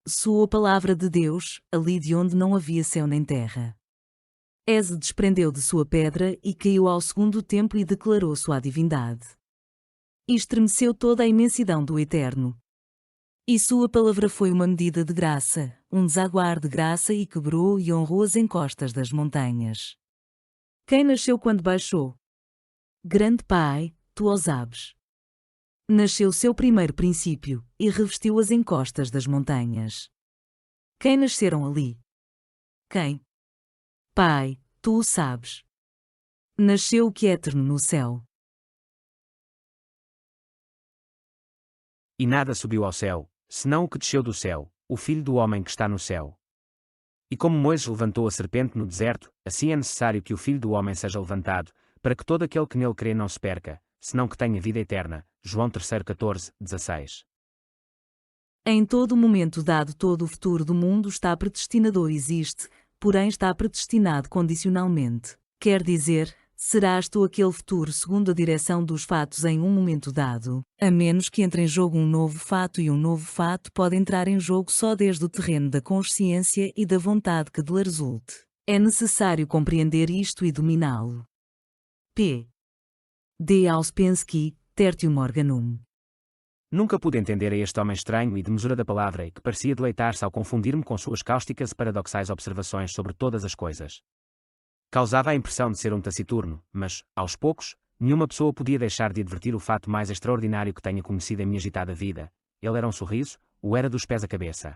Soou a palavra de Deus, ali de onde não havia céu nem terra. Eze desprendeu de sua pedra e caiu ao segundo templo e declarou sua divindade. E estremeceu toda a imensidão do Eterno. E sua palavra foi uma medida de graça, um desaguar de graça e quebrou e honrou as encostas das montanhas. Quem nasceu quando baixou? Grande Pai, tu o sabes. Nasceu seu primeiro princípio, e revestiu as encostas das montanhas. Quem nasceram ali? Quem? Pai, tu o sabes. Nasceu o que é eterno no céu. E nada subiu ao céu, senão o que desceu do céu, o Filho do homem que está no céu. E como Moisés levantou a serpente no deserto, assim é necessário que o Filho do homem seja levantado, para que todo aquele que nele crê não se perca, senão que tenha vida eterna. João 3,14-16. Em todo momento dado todo o futuro do mundo está predestinado existe, porém está predestinado condicionalmente. Quer dizer, serás tu aquele futuro segundo a direção dos fatos em um momento dado, a menos que entre em jogo um novo fato e um novo fato pode entrar em jogo só desde o terreno da consciência e da vontade que dele resulte. É necessário compreender isto e dominá-lo. P. D. Auspensky, Tertium Organum. Nunca pude entender a este homem estranho e de mesura da palavra e que parecia deleitar-se ao confundir-me com suas cáusticas e paradoxais observações sobre todas as coisas. Causava a impressão de ser um taciturno, mas, aos poucos, nenhuma pessoa podia deixar de advertir o fato mais extraordinário que tenha conhecido em minha agitada vida. Ele era um sorriso, ou era dos pés à cabeça.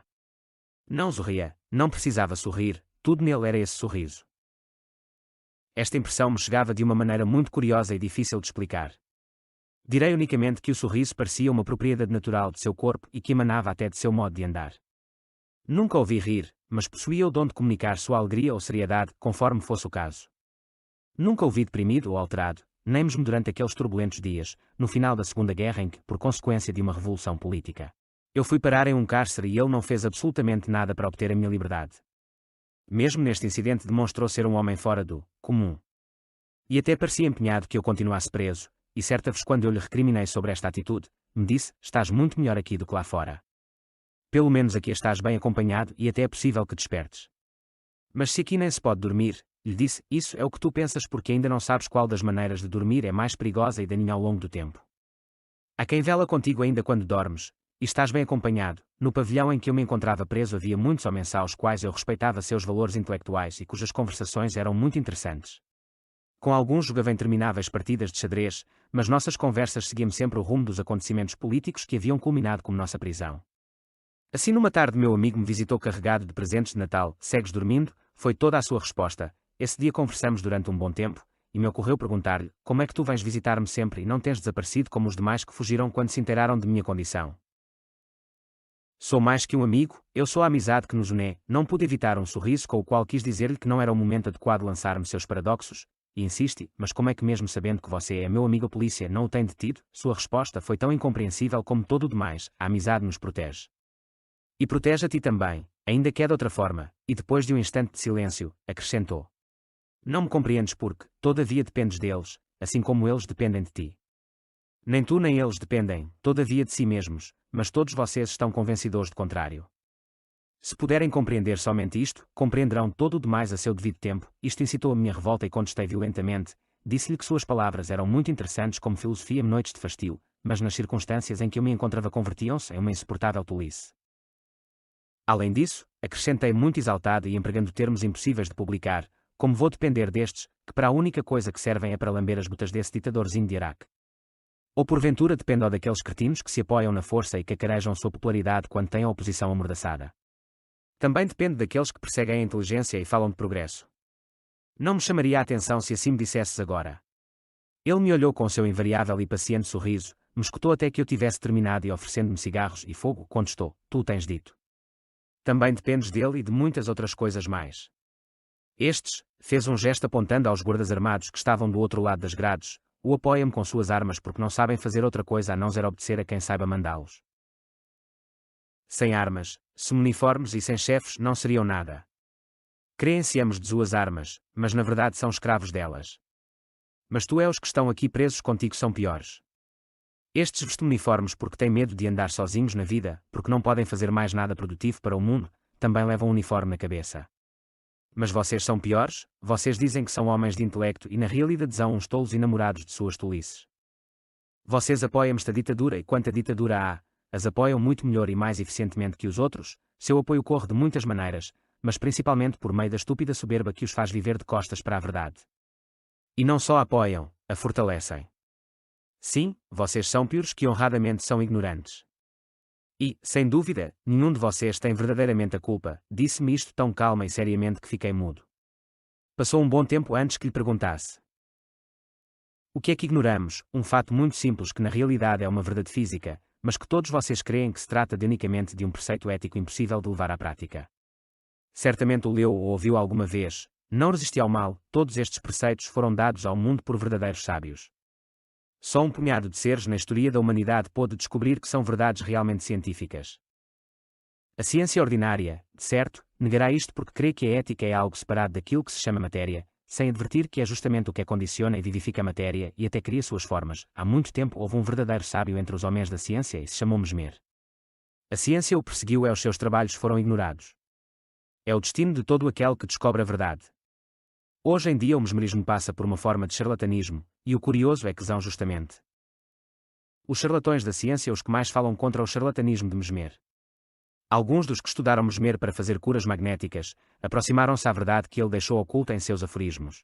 Não sorria, não precisava sorrir, tudo nele era esse sorriso. Esta impressão me chegava de uma maneira muito curiosa e difícil de explicar. Direi unicamente que o sorriso parecia uma propriedade natural de seu corpo e que emanava até de seu modo de andar. Nunca ouvi rir, mas possuía o dom de comunicar sua alegria ou seriedade, conforme fosse o caso. Nunca ouvi deprimido ou alterado, nem mesmo durante aqueles turbulentos dias, no final da Segunda Guerra em que, por consequência de uma revolução política, eu fui parar em um cárcere e ele não fez absolutamente nada para obter a minha liberdade. Mesmo neste incidente demonstrou ser um homem fora do comum. E até parecia empenhado que eu continuasse preso, e certa vez quando eu lhe recriminei sobre esta atitude, me disse, estás muito melhor aqui do que lá fora. Pelo menos aqui estás bem acompanhado e até é possível que despertes. Mas se aqui nem se pode dormir, lhe disse, isso é o que tu pensas porque ainda não sabes qual das maneiras de dormir é mais perigosa e daninha ao longo do tempo. Há quem vela contigo ainda quando dormes, e estás bem acompanhado. No pavilhão em que eu me encontrava preso havia muitos homens aos quais eu respeitava seus valores intelectuais e cujas conversações eram muito interessantes. Com alguns jogava intermináveis partidas de xadrez, mas nossas conversas seguiam sempre o rumo dos acontecimentos políticos que haviam culminado como nossa prisão. Assim numa tarde meu amigo me visitou carregado de presentes de Natal. Segues dormindo? Foi toda a sua resposta. Esse dia conversamos durante um bom tempo, e me ocorreu perguntar-lhe, como é que tu vens visitar-me sempre e não tens desaparecido como os demais que fugiram quando se inteiraram de minha condição? Sou mais que um amigo, eu sou a amizade que nos une. Não pude evitar um sorriso com o qual quis dizer-lhe que não era o momento adequado lançar-me seus paradoxos, e insiste, mas como é que mesmo sabendo que você é meu amigo a polícia não o tem detido? Sua resposta foi tão incompreensível como todo o demais, a amizade nos protege. E protege a ti também, ainda que é de outra forma, e depois de um instante de silêncio, acrescentou. Não me compreendes porque, todavia dependes deles, assim como eles dependem de ti. Nem tu nem eles dependem, todavia de si mesmos, mas todos vocês estão convencidos do contrário. Se puderem compreender somente isto, compreenderão todo o demais a seu devido tempo. Isto incitou a minha revolta e contestei violentamente. Disse-lhe que suas palavras eram muito interessantes como filosofia noites de fastio, mas nas circunstâncias em que eu me encontrava convertiam-se em uma insuportável tolice. Além disso, acrescentei muito exaltado e empregando termos impossíveis de publicar, como vou depender destes, que para a única coisa que servem é para lamber as botas desse ditadorzinho de Iraque. Ou porventura dependo daqueles cretinos que se apoiam na força e cacarejam sua popularidade quando têm a oposição amordaçada. Também depende daqueles que perseguem a inteligência e falam de progresso. Não me chamaria a atenção se assim me dissesses agora. Ele me olhou com seu invariável e paciente sorriso, me escutou até que eu tivesse terminado e oferecendo-me cigarros e fogo, contestou, tu o tens dito. Também dependes dele e de muitas outras coisas mais. Estes, fez um gesto apontando aos guardas armados que estavam do outro lado das grades, o apoiam com suas armas porque não sabem fazer outra coisa a não ser obedecer a quem saiba mandá-los. Sem armas, sem uniformes e sem chefes não seriam nada. Creem-se-amos de suas armas, mas na verdade são escravos delas. Mas tu é os que estão aqui presos contigo são piores. Estes vestem uniformes porque têm medo de andar sozinhos na vida, porque não podem fazer mais nada produtivo para o mundo, também levam um uniforme na cabeça. Mas vocês são piores, vocês dizem que são homens de intelecto e na realidade são uns tolos enamorados de suas tolices. Vocês apoiam esta ditadura e quanta ditadura há, as apoiam muito melhor e mais eficientemente que os outros, seu apoio corre de muitas maneiras, mas principalmente por meio da estúpida soberba que os faz viver de costas para a verdade. E não só a apoiam, a fortalecem. Sim, vocês são piores que honradamente são ignorantes. E, sem dúvida, nenhum de vocês tem verdadeiramente a culpa, disse-me isto tão calma e seriamente que fiquei mudo. Passou um bom tempo antes que lhe perguntasse. O que é que ignoramos? Um fato muito simples que na realidade é uma verdade física, mas que todos vocês creem que se trata unicamente de um preceito ético impossível de levar à prática. Certamente o leu ou ouviu alguma vez, não resistiu ao mal, todos estes preceitos foram dados ao mundo por verdadeiros sábios. Só um punhado de seres na história da humanidade pôde descobrir que são verdades realmente científicas. A ciência ordinária, de certo, negará isto porque crê que a ética é algo separado daquilo que se chama matéria, sem advertir que é justamente o que a condiciona e vivifica a matéria e até cria suas formas. Há muito tempo houve um verdadeiro sábio entre os homens da ciência e se chamou Mesmer. A ciência o perseguiu e os seus trabalhos foram ignorados. É o destino de todo aquele que descobre a verdade. Hoje em dia o mesmerismo passa por uma forma de charlatanismo, e o curioso é que são justamente os charlatões da ciência os que mais falam contra o charlatanismo de Mesmer. Alguns dos que estudaram Mesmer para fazer curas magnéticas, aproximaram-se à verdade que ele deixou oculta em seus aforismos.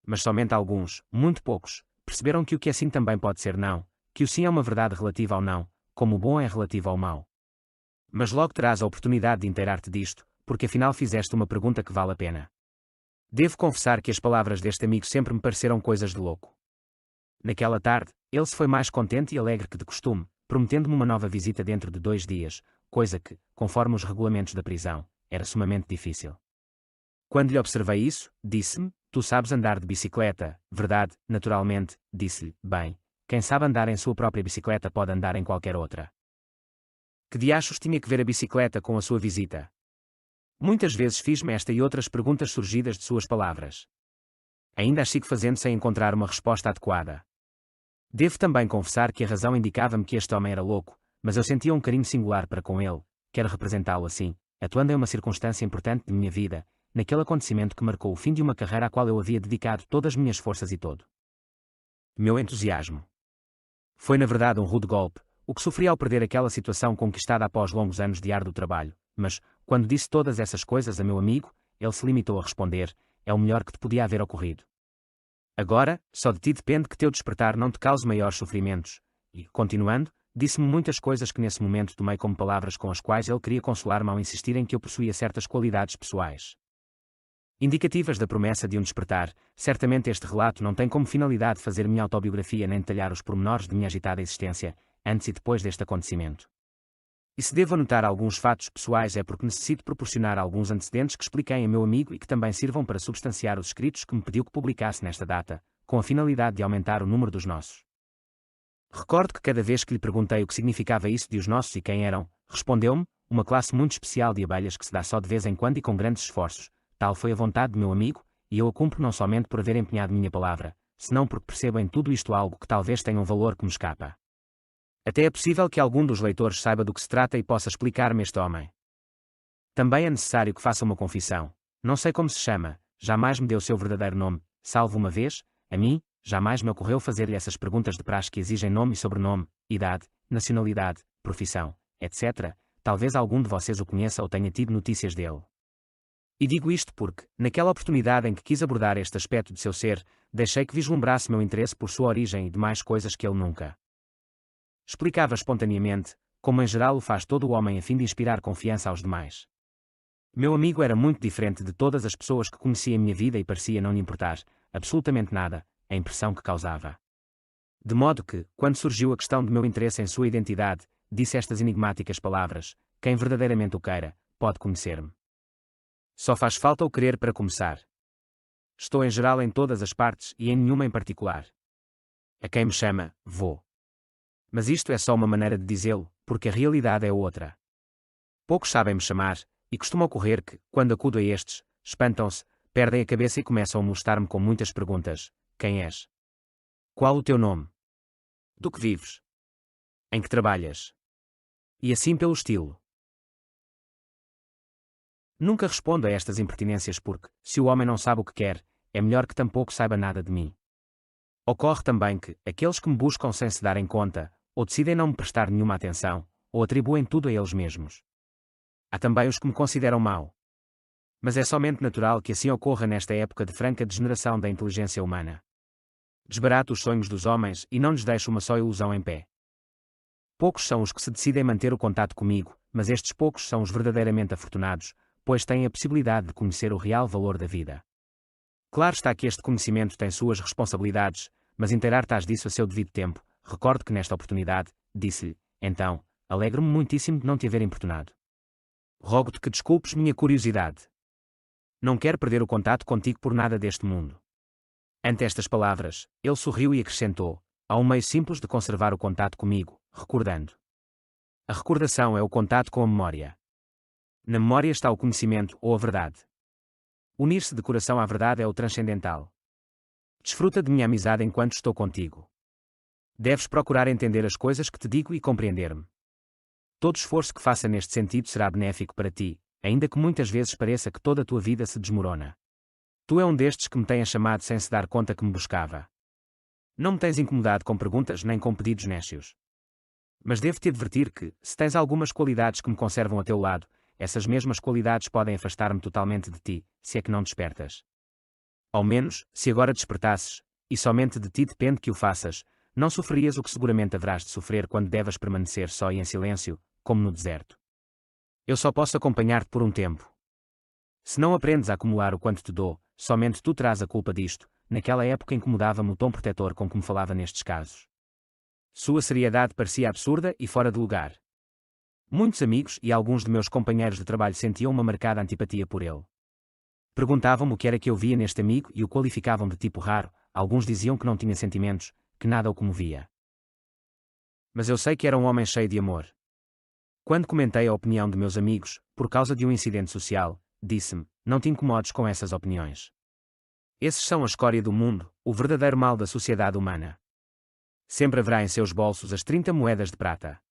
Mas somente alguns, muito poucos, perceberam que o que é sim também pode ser não, que o sim é uma verdade relativa ao não, como o bom é relativo ao mau. Mas logo terás a oportunidade de inteirar-te disto, porque afinal fizeste uma pergunta que vale a pena. Devo confessar que as palavras deste amigo sempre me pareceram coisas de louco. Naquela tarde, ele se foi mais contente e alegre que de costume, prometendo-me uma nova visita dentro de 2 dias, coisa que, conforme os regulamentos da prisão, era sumamente difícil. Quando lhe observei isso, disse-me, tu sabes andar de bicicleta, verdade? Naturalmente, disse-lhe, bem, quem sabe andar em sua própria bicicleta pode andar em qualquer outra. Que diachos tinha que ver a bicicleta com a sua visita? Muitas vezes fiz-me esta e outras perguntas surgidas de suas palavras. Ainda as sigo fazendo sem encontrar uma resposta adequada. Devo também confessar que a razão indicava-me que este homem era louco, mas eu sentia um carinho singular para com ele, quero representá-lo assim, atuando em uma circunstância importante de minha vida, naquele acontecimento que marcou o fim de uma carreira à qual eu havia dedicado todas as minhas forças e todo meu entusiasmo. Foi na verdade um rude golpe, o que sofri ao perder aquela situação conquistada após longos anos de árduo trabalho, mas, quando disse todas essas coisas a meu amigo, ele se limitou a responder, é o melhor que te podia haver ocorrido. Agora, só de ti depende que teu despertar não te cause maiores sofrimentos, e, continuando, disse-me muitas coisas que nesse momento tomei como palavras com as quais ele queria consolar-me ao insistir em que eu possuía certas qualidades pessoais indicativas da promessa de um despertar. Certamente este relato não tem como finalidade fazer minha autobiografia nem detalhar os pormenores de minha agitada existência, antes e depois deste acontecimento. E se devo anotar alguns fatos pessoais é porque necessito proporcionar alguns antecedentes que expliquei a meu amigo e que também sirvam para substanciar os escritos que me pediu que publicasse nesta data, com a finalidade de aumentar o número dos nossos. Recordo que cada vez que lhe perguntei o que significava isso de os nossos e quem eram, respondeu-me, uma classe muito especial de abelhas que se dá só de vez em quando e com grandes esforços. Tal foi a vontade de meu amigo, e eu a cumpro não somente por haver empenhado minha palavra, senão porque percebo em tudo isto algo que talvez tenha um valor que me escapa. Até é possível que algum dos leitores saiba do que se trata e possa explicar-me este homem. Também é necessário que faça uma confissão. Não sei como se chama, jamais me deu seu verdadeiro nome, salvo uma vez, a mim, jamais me ocorreu fazer-lhe essas perguntas de praxe que exigem nome e sobrenome, idade, nacionalidade, profissão, etc. Talvez algum de vocês o conheça ou tenha tido notícias dele. E digo isto porque, naquela oportunidade em que quis abordar este aspecto de seu ser, deixei que vislumbrasse meu interesse por sua origem e demais coisas que ele nunca explicava espontaneamente, como em geral o faz todo o homem a fim de inspirar confiança aos demais. Meu amigo era muito diferente de todas as pessoas que conhecia em minha vida e parecia não lhe importar, absolutamente nada, a impressão que causava. De modo que, quando surgiu a questão do meu interesse em sua identidade, disse estas enigmáticas palavras, quem verdadeiramente o queira, pode conhecer-me. Só faz falta o querer para começar. Estou em geral em todas as partes e em nenhuma em particular. A quem me chama, vou. Mas isto é só uma maneira de dizê-lo, porque a realidade é outra. Poucos sabem me chamar, e costuma ocorrer que, quando acudo a estes, espantam-se, perdem a cabeça e começam a molestar-me com muitas perguntas. Quem és? Qual o teu nome? Do que vives? Em que trabalhas? E assim pelo estilo. Nunca respondo a estas impertinências porque, se o homem não sabe o que quer, é melhor que tampouco saiba nada de mim. Ocorre também que, aqueles que me buscam sem se darem conta, ou decidem não me prestar nenhuma atenção, ou atribuem tudo a eles mesmos. Há também os que me consideram mau. Mas é somente natural que assim ocorra nesta época de franca degeneração da inteligência humana. Desbarato os sonhos dos homens e não lhes deixo uma só ilusão em pé. Poucos são os que se decidem manter o contato comigo, mas estes poucos são os verdadeiramente afortunados, pois têm a possibilidade de conhecer o real valor da vida. Claro está que este conhecimento tem suas responsabilidades, mas inteirar-te-ás disso a seu devido tempo. Recordo que nesta oportunidade, disse-lhe, então, alegro-me muitíssimo de não te haver importunado. Rogo-te que desculpes minha curiosidade. Não quero perder o contato contigo por nada deste mundo. Ante estas palavras, ele sorriu e acrescentou, há um meio simples de conservar o contato comigo, recordando. A recordação é o contato com a memória. Na memória está o conhecimento ou a verdade. Unir-se de coração à verdade é o transcendental. Desfruta de minha amizade enquanto estou contigo. Deves procurar entender as coisas que te digo e compreender-me. Todo esforço que faça neste sentido será benéfico para ti, ainda que muitas vezes pareça que toda a tua vida se desmorona. Tu é um destes que me tenha chamado sem se dar conta que me buscava. Não me tens incomodado com perguntas nem com pedidos nécios. Mas devo-te advertir que, se tens algumas qualidades que me conservam a teu lado, essas mesmas qualidades podem afastar-me totalmente de ti, se é que não despertas. Ao menos, se agora despertasses, e somente de ti depende que o faças, não sofrerias o que seguramente haverás de sofrer quando devas permanecer só e em silêncio, como no deserto. Eu só posso acompanhar-te por um tempo. Se não aprendes a acumular o quanto te dou, somente tu terás a culpa disto. Naquela época incomodava-me o tom protetor com que me falava nestes casos. Sua seriedade parecia absurda e fora de lugar. Muitos amigos e alguns de meus companheiros de trabalho sentiam uma marcada antipatia por ele. Perguntavam-me o que era que eu via neste amigo e o qualificavam de tipo raro, alguns diziam que não tinha sentimentos, que nada o comovia. Mas eu sei que era um homem cheio de amor. Quando comentei a opinião de meus amigos, por causa de um incidente social, disse-me, não te incomodes com essas opiniões. Esses são a escória do mundo, o verdadeiro mal da sociedade humana. Sempre haverá em seus bolsos as 30 moedas de prata.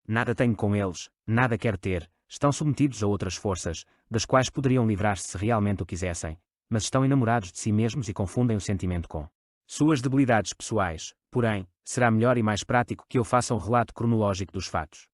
Nada tenho com eles, nada quero ter, estão submetidos a outras forças, das quais poderiam livrar-se se realmente o quisessem, mas estão enamorados de si mesmos e confundem o sentimento com suas debilidades pessoais. Porém, será melhor e mais prático que eu faça um relato cronológico dos fatos.